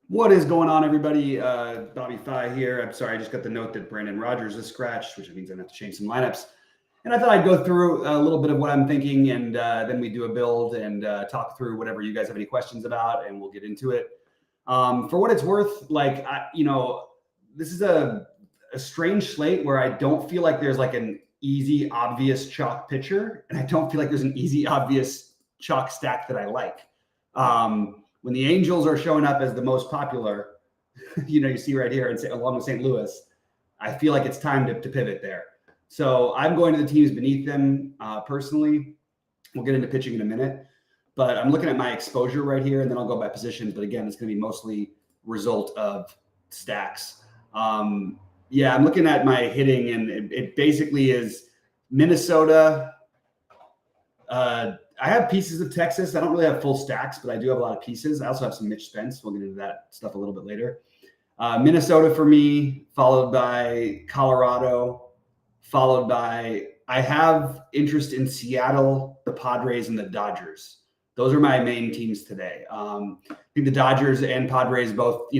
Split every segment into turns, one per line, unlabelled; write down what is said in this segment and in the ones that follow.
What is going on, everybody? Bobby Fi here. I'm sorry, I just got the note that Brandon Rogers is scratched, which means I have to change some lineups. And I thought I'd go through a little bit of what I'm thinking, and then we do a build and talk through whatever you guys have any questions about, and we'll get into it. For what it's worth, this is a strange slate where I don't feel like there's like an easy, obvious chalk pitcher, and I don't feel like there's an easy, obvious chalk stack that I like. When the Angels are showing up as the most popular, you see right here, and along with St. Louis, I feel like it's time to pivot there. So I'm going to the teams beneath them personally. We'll get into pitching in a minute, but I'm looking at my exposure right here, and then I'll go by positions. But again, it's going to be mostly result of stacks. I'm looking at my hitting, and it basically is Minnesota. I have pieces of Texas. I don't really have full stacks, but I do have a lot of pieces. I also have some Mitch Spence. We'll get into that stuff a little bit later. Minnesota for me, followed by Colorado, followed by I have interest in Seattle, the Padres, and the Dodgers. Those are my main teams today. I think the Dodgers and Padres both,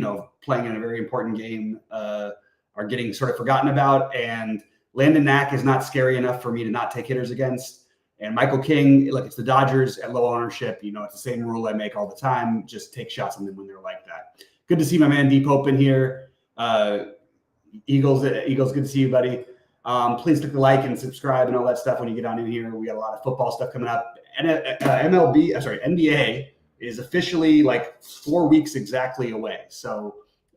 playing in a very important game, are getting sort of forgotten about. And Landon Knack is not scary enough for me to not take hitters against. And Michael King, look, it's the Dodgers at low ownership. It's the same rule I make all the time. Just take shots on them when they're like that. Good to see my man D Pope in here. Eagles, good to see you, buddy. Please click the like and subscribe and all that stuff when you get on in here. We got a lot of football stuff coming up. And NBA is officially like 4 weeks exactly away. So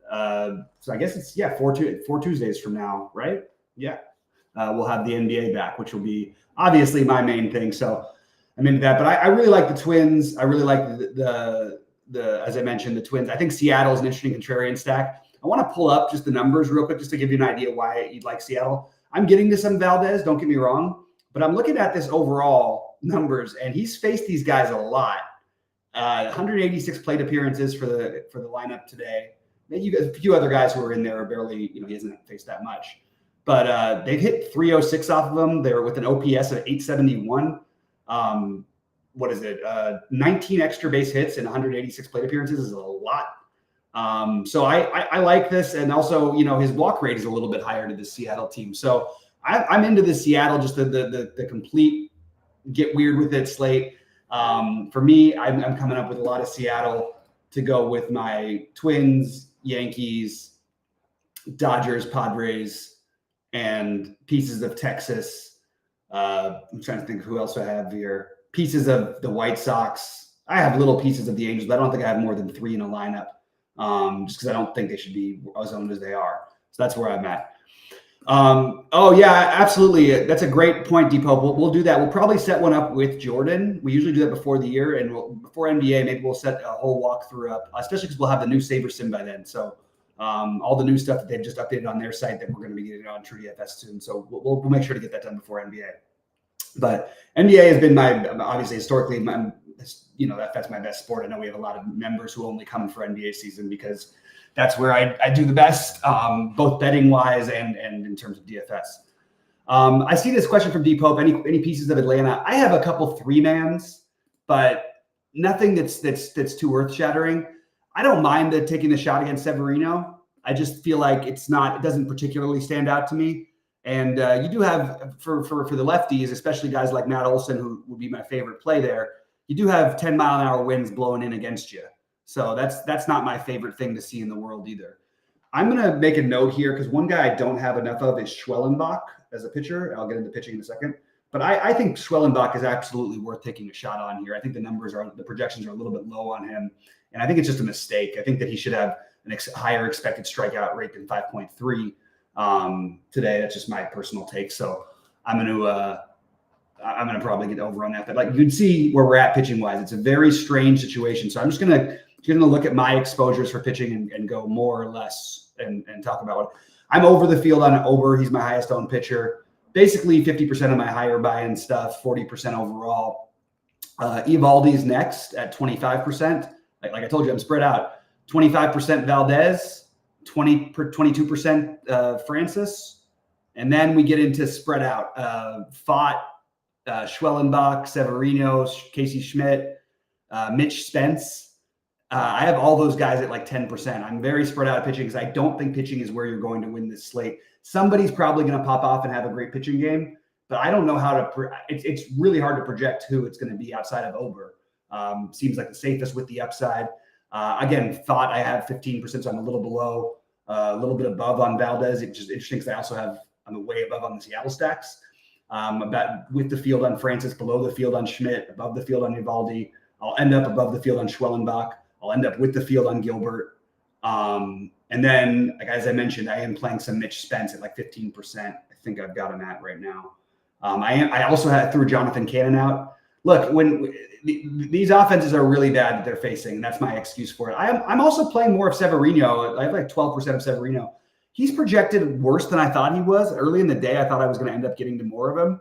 I guess it's four Tuesdays from now, right? Yeah. We'll have the NBA back, which will be obviously my main thing. So I'm into that. But I really like the Twins. I really like the as I mentioned, the Twins. I think Seattle is an interesting contrarian stack. I want to pull up just the numbers real quick just to give you an idea why you'd like Seattle. I'm getting to some Valdez, don't get me wrong, but I'm looking at this overall numbers, and he's faced these guys a lot. 186 plate appearances for the lineup today. Maybe a few other guys who are in there are barely, he hasn't faced that much. But they've hit 306 off of them. They're with an OPS of 871. 19 extra base hits and 186 plate appearances is a lot. So I like this. And also, his walk rate is a little bit higher to the Seattle team. So I'm into the Seattle, just the complete get weird with it slate. For me, I'm coming up with a lot of Seattle to go with my Twins, Yankees, Dodgers, Padres, and pieces of Texas. I'm trying to think who else I have here. Pieces of the White Sox. I have little pieces of the Angels, but I don't think I have more than 3 in a lineup, just because I don't think they should be as owned as they are. So that's where I'm at. Absolutely. That's a great point, Depot. We'll do that. We'll probably set one up with Jordan. We usually do that before the year, and before NBA, maybe we'll set a whole walkthrough up, especially because we'll have the new Saber Sim by then. So all the new stuff that they've just updated on their site that we're going to be getting on TrueDFS soon. So we'll make sure to get that done before NBA. But NBA has been obviously historically, that's my best sport. I know we have a lot of members who only come for NBA season because that's where I do the best, both betting wise and in terms of DFS. I see this question from D Pope. Any pieces of Atlanta? I have a couple 3-mans, but nothing that's too earth shattering. I don't mind taking the shot against Severino. I just feel like it doesn't particularly stand out to me. And you do have for the lefties, especially guys like Matt Olson, who would be my favorite play there. You do have 10-mile-an-hour winds blowing in against you. So that's not my favorite thing to see in the world either. I'm going to make a note here because one guy I don't have enough of is Schwellenbach as a pitcher. I'll get into pitching in a second. But I think Schwellenbach is absolutely worth taking a shot on here. I think the projections are a little bit low on him. And I think it's just a mistake. I think that he should have an higher expected strikeout rate than 5.3 today. That's just my personal take. So I'm going to probably get over on that. But you'd see where we're at pitching wise. It's a very strange situation. So I'm just going to look at my exposures for pitching and go more or less and talk about what I'm over the field on Ober. He's my highest owned pitcher. Basically 50% of my higher buy-in stuff, 40% overall. Evaldi's next at 25%. Like I told you, I'm spread out. 25% Valdez, 22% Francis. And then we get into spread out. Fott, Schwellenbach, Severino, Casey Schmidt, Mitch Spence. I have all those guys at like 10%. I'm very spread out of pitching because I don't think pitching is where you're going to win this slate. Somebody's probably going to pop off and have a great pitching game, but I don't know how to. It's really hard to project who it's going to be outside of Ober. Seems like the safest with the upside. Again, thought I have 15%, so I'm a little below, a little bit above on Valdez. It's just interesting because I also have, I'm way above on the Seattle stacks. About with the field on Francis, below the field on Schmidt, above the field on Eovaldi. I'll end up above the field on Schwellenbach. I'll end up with the field on Gilbert. And then, like, as I mentioned, I am playing some Mitch Spence at like 15%. I think I've got him at right now. I also threw Jonathan Cannon out. Look, when these offenses are really bad that they're facing, and that's my excuse for it. I'm also playing more of Severino. I have like 12% of Severino. He's projected worse than I thought he was. Early in the day, I thought I was going to end up getting to more of him.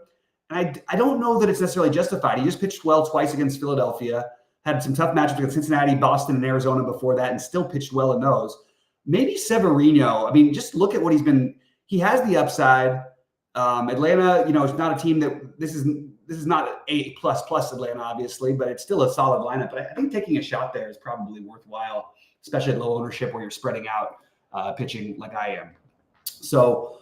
And I don't know that it's necessarily justified. He just pitched well twice against Philadelphia, had some tough matchups against Cincinnati, Boston, and Arizona before that, and still pitched well in those. Maybe Severino. I mean, just look at what he's been. He has the upside. Atlanta, it's not a team that this is not A++ Atlanta, obviously, but it's still a solid lineup. But I think taking a shot there is probably worthwhile, especially at low ownership where you're spreading out pitching like I am. So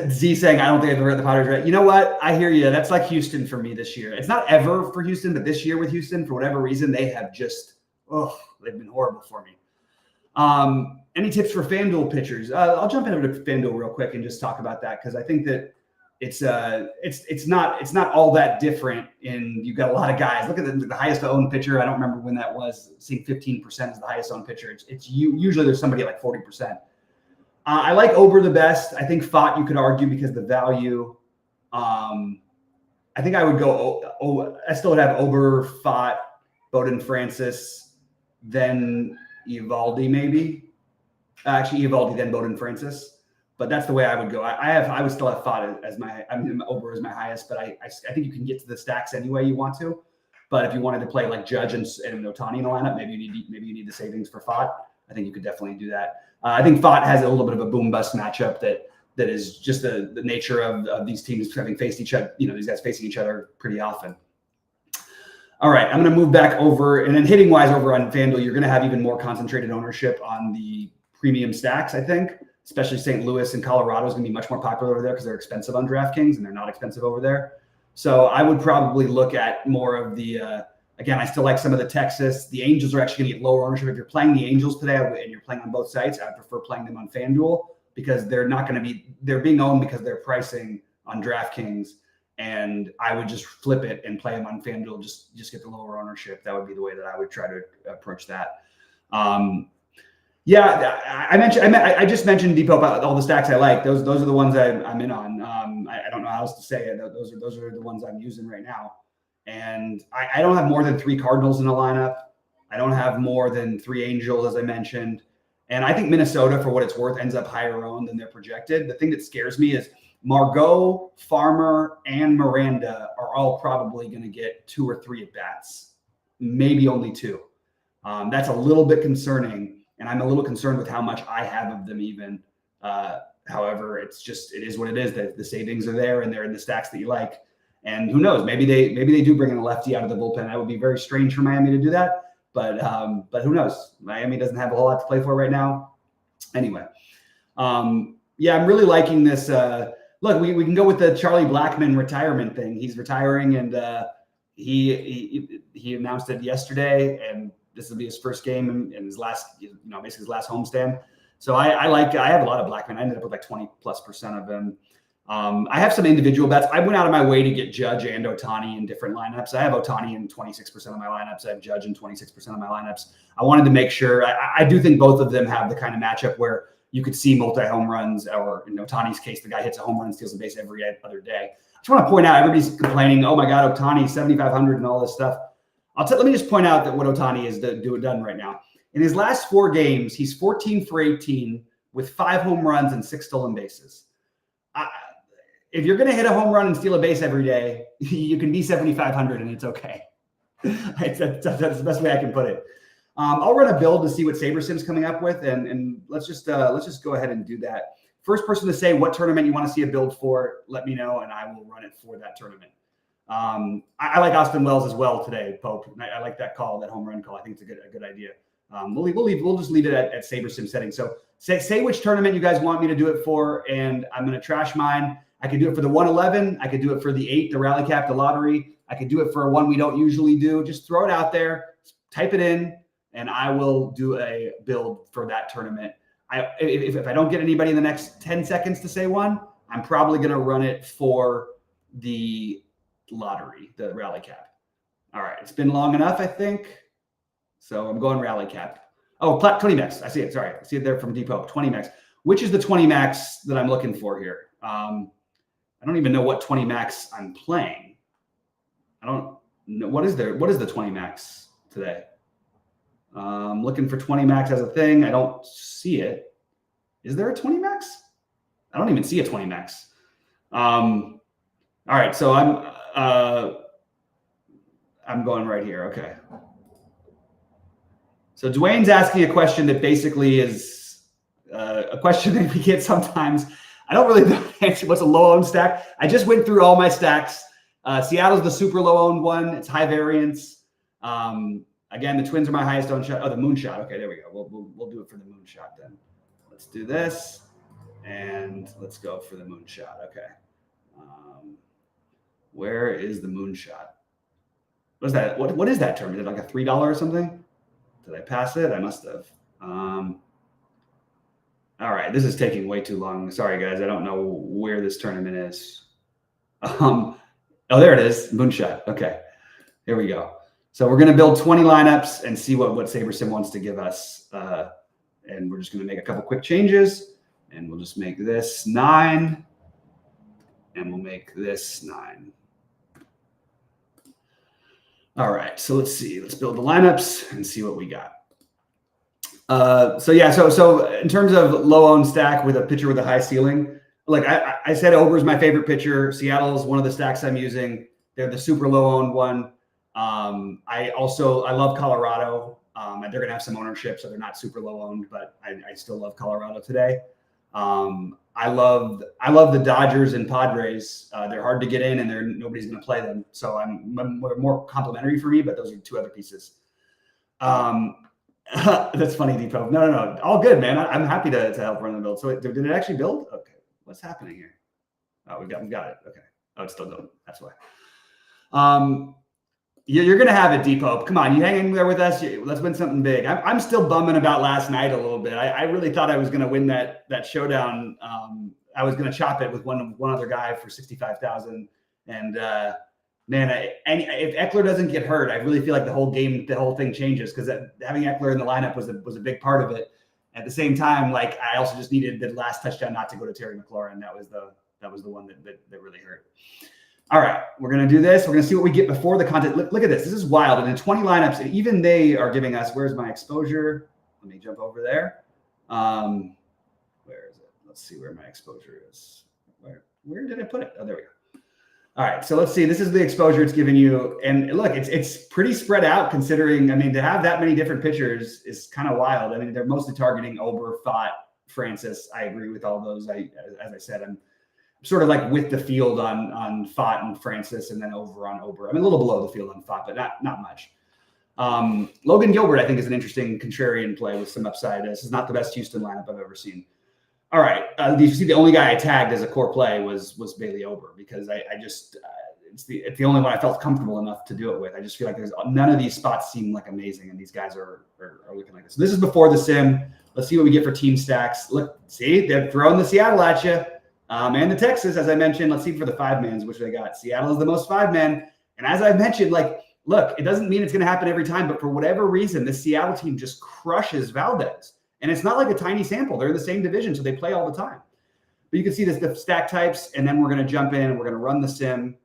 Z saying, I don't think I've ever read the Padres right. You know what? I hear you. That's like Houston for me this year. It's not ever for Houston, but this year with Houston, for whatever reason, they have just, they've been horrible for me. Any tips for FanDuel pitchers? I'll jump into FanDuel real quick and just talk about that because I think that it's not all that different. You've got a lot of guys. Look at the highest owned pitcher. I don't remember when that was. Seeing 15% is the highest owned pitcher. It's usually there's somebody at like 40%. I like Ober the best. I think Fott you could argue because the value. I think I would go. I still would have Ober, Fott, Bowden, Francis, then Eovaldi maybe. Actually, Eovaldi, then Bowden, Francis. But that's the way I would go. I would still have Fott as my. Ober as my highest, but I think you can get to the stacks any way you want to. But if you wanted to play like Judge and Ohtani in the lineup, maybe you need the savings for Fott. I think you could definitely do that. I think Fott has a little bit of a boom bust matchup that is just the nature of these teams having faced each other. These guys facing each other pretty often. All right, I'm going to move back over, and then hitting wise over on FanDuel, you're going to have even more concentrated ownership on the premium stacks. I think, especially St. Louis and Colorado is going to be much more popular over there because they're expensive on DraftKings and they're not expensive over there. So I would probably look at more of the. Again, I still like some of the Texas. The Angels are actually going to get lower ownership. If you're playing the Angels today and you're playing on both sites, I prefer playing them on FanDuel because they're not going to be – they're being owned because they're pricing on DraftKings. And I would just flip it and play them on FanDuel, just get the lower ownership. That would be the way that I would try to approach that. I just mentioned Depot about all the stacks I like. Those are the ones I'm in on. I don't know how else to say it. Those are the ones I'm using right now. And I don't have more than 3 Cardinals in a lineup. I don't have more than 3 Angels, as I mentioned. And I think Minnesota, for what it's worth, ends up higher owned than they're projected. The thing that scares me is Margot, Farmer, and Miranda are all probably going to get 2 or 3 at-bats, maybe only 2. That's a little bit concerning, and I'm a little concerned with how much I have of them even. However, it is what it is. The savings are there, and they're in the stacks that you like. And who knows? Maybe they do bring in a lefty out of the bullpen. That would be very strange for Miami to do that. But who knows? Miami doesn't have a whole lot to play for right now. Anyway, I'm really liking this. Look, we can go with the Charlie Blackmon retirement thing. He's retiring, and he announced it yesterday. And this will be his first game in his last, basically his last homestand. So I have a lot of Blackmon. I ended up with like 20+% of him. I have some individual bets. I went out of my way to get Judge and Ohtani in different lineups. I have Ohtani in 26% of my lineups. I have Judge in 26% of my lineups. I wanted to make sure. I do think both of them have the kind of matchup where you could see multi-home runs, or in Ohtani's case, the guy hits a home run and steals a base every other day. I just want to point out, everybody's complaining, oh my God, Ohtani, 7,500 and all this stuff. Let me just point out that what Ohtani is done right now. In his last 4 games, he's 14 for 18 with 5 home runs and 6 stolen bases. If you're going to hit a home run and steal a base every day, you can be 7,500 and it's okay. That's the best way I can put it. I'll run a build to see what SaberSim's coming up with, and let's just go ahead and do that. First person to say what tournament you want to see a build for, let me know, and I will run it for that tournament. I like Austin Wells as well today, Pope. I like that call, that home run call. I think it's a good idea. We'll just leave it at SaberSim settings. So say which tournament you guys want me to do it for, and I'm going to trash mine. I could do it for the 111. I could do it for the 8, the rally cap, the lottery. I could do it for one we don't usually do. Just throw it out there, type it in, and I will do a build for that tournament. If I don't get anybody in the next 10 seconds to say one, I'm probably going to run it for the lottery, the rally cap. All right, it's been long enough, I think. So I'm going rally cap. Oh, 20 max. I see it. Sorry, I see it there from Depot. 20 max. Which is the 20 max that I'm looking for here? I don't even know what 20 max I'm playing. I don't know. What is the 20 max today? I'm looking for 20 max as a thing. I don't see it. Is there a 20 max? I don't even see a 20 max. All right, so I'm going right here. Okay. So Dwayne's asking a question that basically is a question that we get sometimes. I don't really know the answer. What's a low-owned stack? I just went through all my stacks. Seattle's the super low-owned one. It's high variance. Again, the Twins are my highest owned shot. Oh, the moonshot. Okay, there we go. We'll do it for the moonshot then. Let's do this, and let's go for the moonshot. Okay. Where is the moonshot? What is that? What is that term? Is it like a $3 or something? Did I pass it? I must have. All right, this is taking way too long. Sorry, guys. I don't know where this tournament is. Oh, there it is. Moonshot. Okay, here we go. So we're going to build 20 lineups and see what SaberSim wants to give us. And we're just going to make a couple quick changes. And we'll just make this 9. And we'll make this 9. All right, so let's see. Let's build the lineups and see what we got. So in terms of low-owned stack with a pitcher with a high ceiling, like I said, Ober's my favorite pitcher. Seattle's one of the stacks I'm using. They're the super low-owned one. I love Colorado. They're going to have some ownership, so they're not super low-owned, but I still love Colorado today. I love the Dodgers and Padres. They're hard to get in, and nobody's going to play them. So I'm more complimentary for me, but those are 2 other pieces. That's funny, Depot. No. All good, man. I'm happy to help run the build. So did it actually build? Okay. What's happening here? Oh, we got it. Okay. Oh, it's still going. That's why. You're going to have it, Depot. Come on. You hang in there with us. Let's win something big. I'm still bumming about last night a little bit. I really thought I was going to win that showdown. I was going to chop it with one other guy for 65,000. And man, if Eckler doesn't get hurt, I really feel like the whole thing changes, because having Eckler in the lineup was a big part of it. At the same time, like, I also just needed the last touchdown not to go to Terry McLaurin. That was the one that really hurt. All right, we're going to do this. We're going to see what we get before the content. Look at this. This is wild. And in 20 lineups, and even they are giving us, where's my exposure? Let me jump over there. Where is it? Let's see where my exposure is. Where did I put it? Oh, there we go. All right, so let's see. This is the exposure it's giving you. And look, it's pretty spread out, considering, I mean, to have that many different pitchers is kind of wild. I mean, they're mostly targeting Ober, Fott, Francis. I agree with all those. As I said, I'm sort of like with the field on Fott and Francis, and then over on Ober. I'm a little below the field on Fott, but not much. Logan Gilbert, I think, is an interesting contrarian play with some upside. This is not the best Houston lineup I've ever seen. All right. You see, the only guy I tagged as a core play was Bailey Ober, because I just it's the only one I felt comfortable enough to do it with. I just feel like none of these spots seem like amazing, and these guys are looking like this. So this is before the sim. Let's see what we get for team stacks. Look, see, they're throwing the Seattle at you, and the Texas, as I mentioned. Let's see for the 5-mans, which they got. Seattle is the most 5-man, and as I mentioned, like, look, it doesn't mean it's going to happen every time, but for whatever reason, the Seattle team just crushes Valdez. And it's not like a tiny sample. They're in the same division, so they play all the time. But you can see the stack types, and then we're going to jump in and we're going to run the sim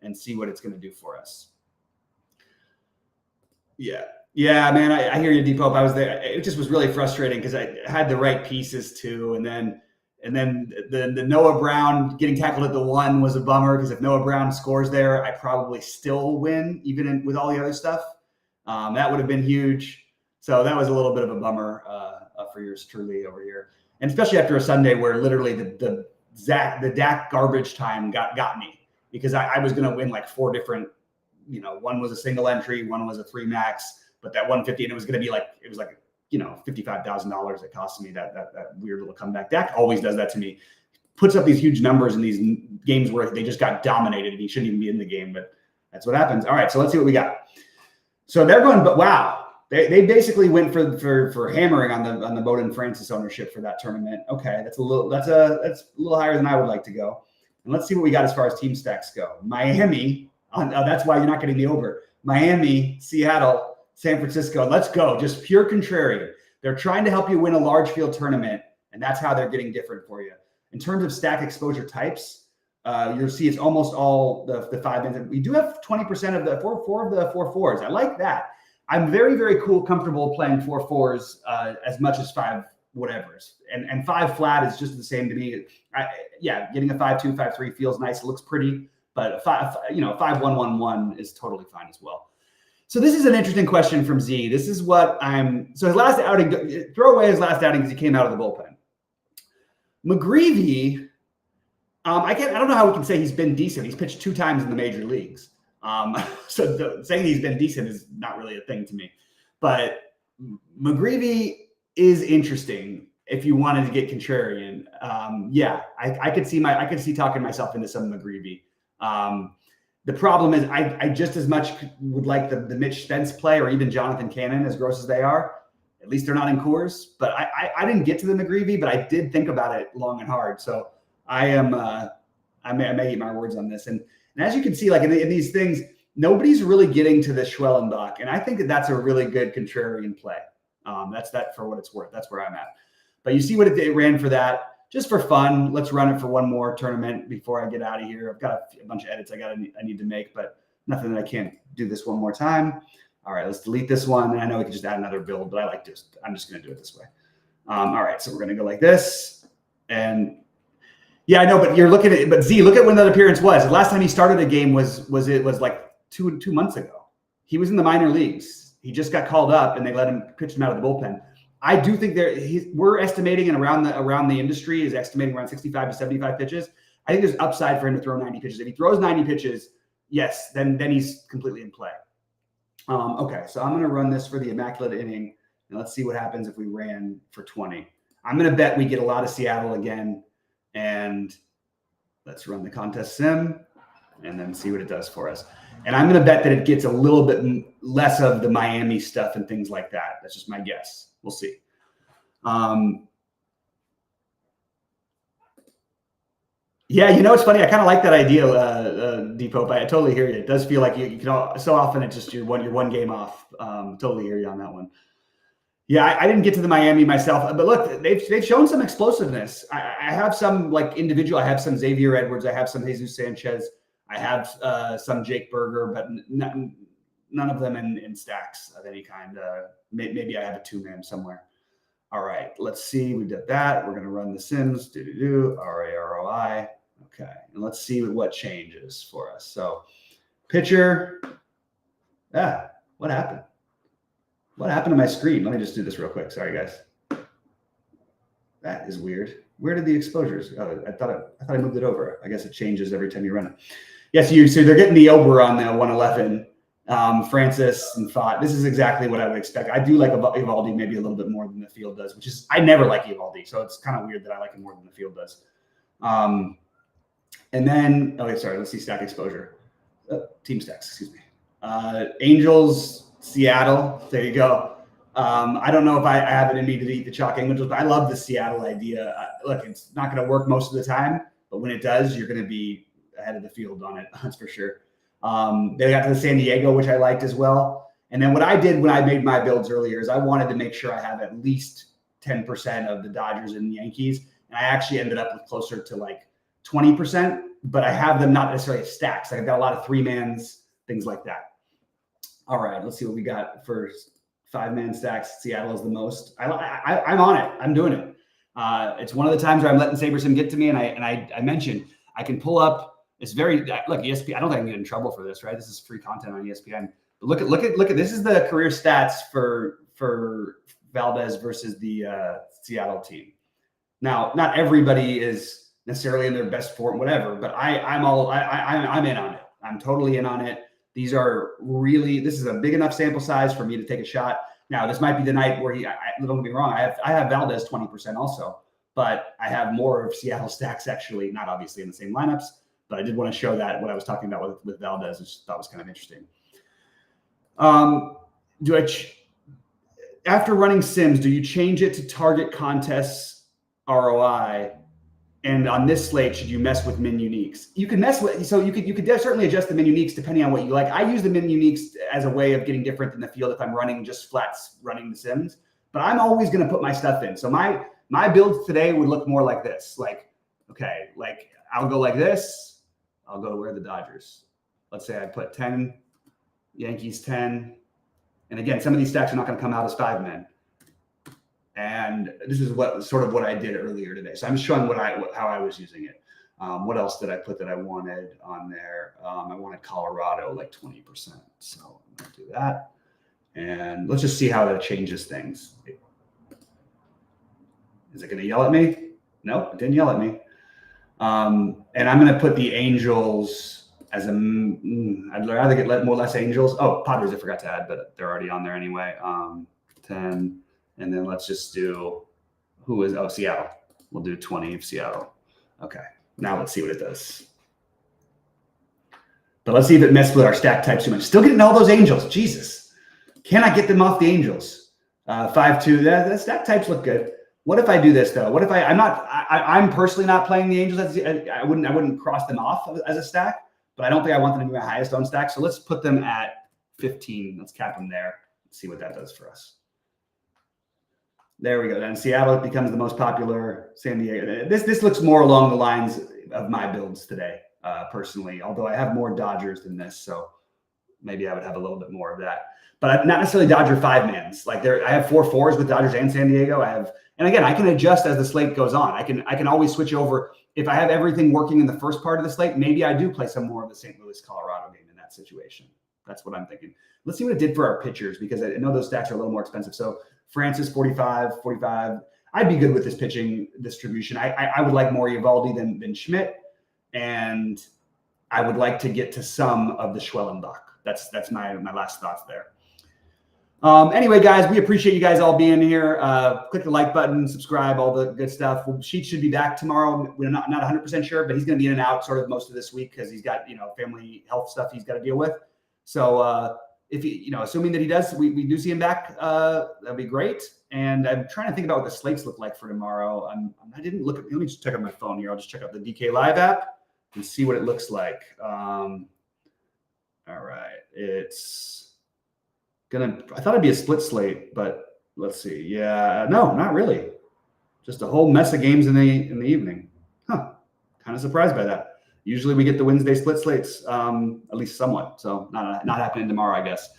and see what it's going to do for us. Yeah, man, I hear you, Depot. I was there. It just was really frustrating because I had the right pieces too, and then the Noah Brown getting tackled at the 1 was a bummer, because if Noah Brown scores there, I probably still win, even with all the other stuff. That would have been huge. So that was a little bit of a bummer for yours truly over here, and especially after a Sunday where literally the Dak garbage time got me. because I was going to win like 4 different, one was a single entry, one was a 3 max, but that 150, and it was going to be like, $55,000 it cost me. That weird little comeback. Dak always does that to me. Puts up these huge numbers in these games where they just got dominated and he shouldn't even be in the game, but that's what happens. All right, so let's see what we got. So they're going, but wow, they basically went for hammering on the Bowden Francis ownership for that tournament. Okay, that's a little higher than I would like to go. And let's see what we got as far as team stacks go. Miami, that's why you're not getting the over. Miami, Seattle, San Francisco. Let's go. Just pure contrarian. They're trying to help you win a large field tournament, and that's how they're getting different for you. In terms of stack exposure types, you'll see it's almost all the 5 ends. We do have 20% of the four of the 4-4s. I like that. I'm very, very comfortable playing 4-4s as much as 5 whatevers. And 5 flat is just the same to me. Getting a 5-2, 5-3 feels nice. It looks pretty, but 5-1-1-1 is totally fine as well. So this is an interesting question from Z. This is what so his last outing, throw away his last outing because he came out of the bullpen. McGreevy, I don't know how we can say he's been decent. He's pitched 2 times in the major leagues. So saying he's been decent is not really a thing to me. But McGreevy is interesting if you wanted to get contrarian. I could see talking myself into some McGreevy. The problem is I just as much would like the Mitch Spence play or even Jonathan Cannon, as gross as they are. At least they're not in Coors. But I didn't get to the McGreevy, but I did think about it long and hard. So I may eat my words on this. And as you can see, like in these things, nobody's really getting to the Schwellenbach. And I think that's a really good contrarian play. That's that for what it's worth. That's where I'm at. But you see what it ran for that. Just for fun, let's run it for one more tournament before I get out of here. I've got a bunch of edits I need to make, but nothing that I can't do this one more time. All right, let's delete this one. And I know we can just add another build, but I'm just going to do it this way. All right, so we're going to go like this. And yeah, I know, but you're looking at, but Z, look at when that appearance was. The last time he started a game was like two months ago. He was in the minor leagues. He just got called up and they let him pitch him out of the bullpen. I do think we're estimating, and around the industry is estimating around 65 to 75 pitches. I think there's upside for him to throw 90 pitches. If he throws 90 pitches, yes, then he's completely in play. Okay, so I'm going to run this for the immaculate inning, and let's see what happens if we ran for 20. I'm going to bet we get a lot of Seattle again, and let's run the contest sim and then see what it does for us. And I'm going to bet that it gets a little bit less of the Miami stuff and things like that. That's just my guess. We'll see. Yeah, it's funny. I kind of like that idea, Depot. I totally hear you. It does feel like you can. So often it's just you're one game off. Totally hear you on that one. Yeah, I didn't get to the Miami myself, but look, they've shown some explosiveness. I have some like individual. I have some Xavier Edwards. I have some Jesus Sanchez. I have some Jake Berger, but none of them in stacks of any kind. Maybe I have a 2-man somewhere. All right, let's see. We did that. We're going to run the sims. RAROI. Okay, and let's see what changes for us. So, pitcher. What happened? What happened to my screen? Let me just do this real quick. Sorry, guys. That is weird. Where did the exposures go? I thought I moved it over. I guess it changes every time you run it. Yes, so they're getting the over on the 111. Francis and Fott. This is exactly what I would expect. I do like Evaldi maybe a little bit more than the field does, which is I never like Evaldi, so it's kind of weird that I like him more than the field does. And then let's see stack exposure, team stacks. Excuse me. Angels, Seattle. There you go. I don't know if I have it in me to eat the chalk Angels, but I love the Seattle idea. Look, it's not going to work most of the time, but when it does, you're going to be ahead of the field on it. That's for sure. They got to the San Diego, which I liked as well. And then what I did when I made my builds earlier is I wanted to make sure I have at least 10% of the Dodgers and Yankees. And I actually ended up with closer to like 20%, but I have them not necessarily stacks. I've got a lot of 3-mans, things like that. All right, let's see what we got for 5-man stacks. Seattle is the most. I'm on it. I'm doing it. It's one of the times where I'm letting SaberSim get to me. And I mentioned I can pull up. It's very look ESPN. I don't think I can get in trouble for this, right? This is free content on ESPN. But look at this is the career stats for Valdez versus the Seattle team. Now, not everybody is necessarily in their best form, whatever. But I'm in on it. I'm totally in on it. This is a big enough sample size for me to take a shot. Now, this might be the night where don't get me wrong, I have Valdez 20% also, but I have more of Seattle stacks actually, not obviously in the same lineups, but I did want to show that what I was talking about with Valdez, which I thought was kind of interesting. After running sims, do you change it to target contests ROI? And on this slate, should you mess with min uniques? You can mess with, so you could certainly adjust the min uniques depending on what you like. I use the min uniques as a way of getting different in the field if I'm running just flats running the sims, but I'm always going to put my stuff in. So my builds today would look more like this. Okay, I'll go like this. I'll go where the Dodgers. Let's say I put 10, Yankees 10. And again, some of these stacks are not going to come out as 5 men. And this is what I did earlier today. So I'm showing how I was using it. What else did I put that I wanted on there? I wanted Colorado like 20%. So I'm going to do that. And let's just see how that changes things. Is it going to yell at me? No, it didn't yell at me. And I'm going to put the Angels as I'd rather get less Angels. Oh, Padres I forgot to add, but they're already on there anyway. 10. And then let's just do Seattle. We'll do 20 of Seattle. Okay. Now let's see what it does. But let's see if it messes with our stack types too much. Still getting all those Angels. Jesus. Can I get them off the Angels? 5-2. The stack types look good. What if I do this though? What if I'm personally not playing the Angels? I wouldn't cross them off as a stack, but I don't think I want them to be my highest owned stack. So let's put them at 15. Let's cap them there. Let's see what that does for us. There we go. Then Seattle becomes the most popular. San Diego. This looks more along the lines of my builds today, personally. Although I have more Dodgers than this, so maybe I would have a little bit more of that. But not necessarily Dodger 5-mans. I have 4-4s with Dodgers and San Diego. And again, I can adjust as the slate goes on. I can always switch over. If I have everything working in the first part of the slate, maybe I do play some more of the St. Louis, Colorado game in that situation. That's what I'm thinking. Let's see what it did for our pitchers, because I know those stacks are a little more expensive. So Francis 45. I'd be good with this pitching distribution. I would like more Eovaldi than Schmidt, and I would like to get to some of the Schwellenbach. That's my last thoughts there. Anyway, guys, we appreciate you guys all being here. Click the like button, subscribe, all the good stuff. Sheet should be back tomorrow. We're not 100% sure, but he's going to be in and out sort of most of this week because he's got family health stuff he's got to deal with. So if he, assuming that he does, we do see him back, that'd be great. And I'm trying to think about what the slates look like for tomorrow. I didn't look at. Let me just check out my phone here. I'll just check out the DK Live app and see what it looks like. All right, it's gonna. I thought it'd be a split slate, but let's see. Yeah, no, not really. Just a whole mess of games in the evening. Huh? Kind of surprised by that. Usually we get the Wednesday split slates, at least somewhat. So not happening tomorrow, I guess.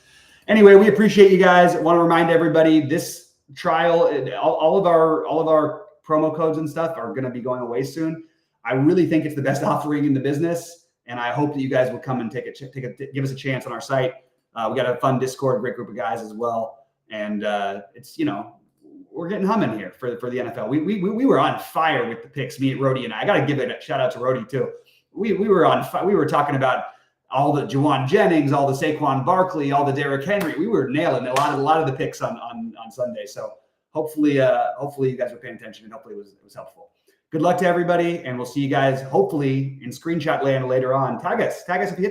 Anyway, we appreciate you guys. I want to remind everybody this trial, all of our promo codes and stuff are going to be going away soon. I really think it's the best offering in the business, and I hope that you guys will come and give us a chance on our site. We got a fun Discord, great group of guys as well, and it's we're getting humming here for the NFL. We were on fire with the picks, me and Rody and I got to give it a shout out to Rody too. We were on fire. We were talking about all the Juwan Jennings, all the Saquon Barkley, all the Derrick Henry. We were nailing a lot of the picks on Sunday. So hopefully you guys were paying attention and hopefully it was helpful. Good luck to everybody, and we'll see you guys hopefully in screenshot land later on. Tag us if you hit something.